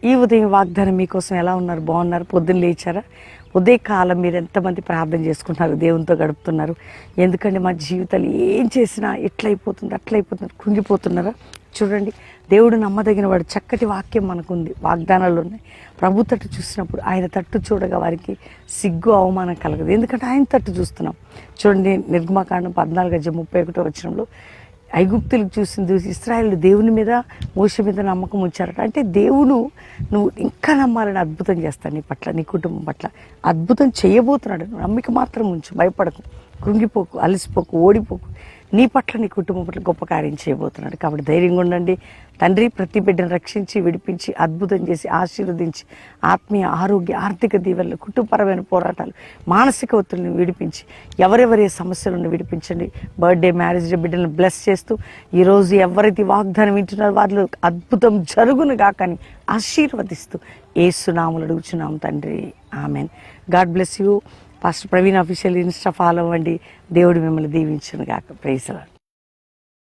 ఈ ఉదయం వాగ్దానం మీకోసం ఎలా ఉన్నారు? బాగున్నారు? పొద్దున్న లేచారా? ఉదయకాలం మీరు ఎంతమంది ప్రార్థన చేసుకుంటున్నారు, దేవునితో గడుపుతున్నారు? ఎందుకంటే మా జీవితాలు ఏం చేసినా ఎట్లయిపోతుంది అట్లయిపోతుంది కృంగిపోతున్నారా? చూడండి, దేవుడు నమ్మదగిన వాడు. చక్కటి వాక్యం మనకుంది, వాగ్దానాలు ఉన్నాయి. ప్రభు తట్టు చూసినప్పుడు ఆయన తట్టు చూడగా వారికి సిగ్గు అవమానం కలగదు, ఎందుకంటే ఆయన తట్టు చూస్తున్నాం. చూడండి, నిర్గమకాండం 14:31 వచనంలో ఐగుప్తులకు చూసి ఇశ్రాయేలు దేవుని మీద మోషే మీద నమ్మకం ఉంచారట. అంటే దేవుడు నువ్వు ఇంకా నమ్మాలని అద్భుతం చేస్తాను నీ పట్ల, నీ కుటుంబం పట్ల అద్భుతం చేయబోతున్నాడు. నువ్వు నమ్మిక మాత్రం ఉంచు, భయపడకు, కృంగిపోకు, అలసిపోకు, ఓడిపోకు. నీ పట్ల, నీ కుటుంబం పట్ల గొప్ప కార్యం చేయబోతున్నాడు. కాబట్టి ధైర్యంగా ఉండండి. తండ్రి ప్రతి బిడ్డను రక్షించి, విడిపించి, అద్భుతం చేసి, ఆశీర్వదించి, ఆత్మీయ, ఆరోగ్య, ఆర్థిక దీవెనలు, కుటుంబపరమైన పోరాటాలు, మానసిక ఒత్తిడిని విడిపించి, ఎవరెవరి సమస్యలను విడిపించండి. బర్త్డే, మ్యారేజ్ డే బిడ్డలను బ్లెస్ చేస్తూ, ఈరోజు ఎవరైతే వాగ్దానం వింటున్నారో వారిలో అద్భుతం జరుగును గాకని ఆశీర్వదిస్తూ యేసు నామములో అడుగుచున్నాం తండ్రి, amen. God bless you. Pastor Praveen official insta follow అవ్వండి. దేవుడు మిమ్మల్ని దీవించును గాక. Praise the lord.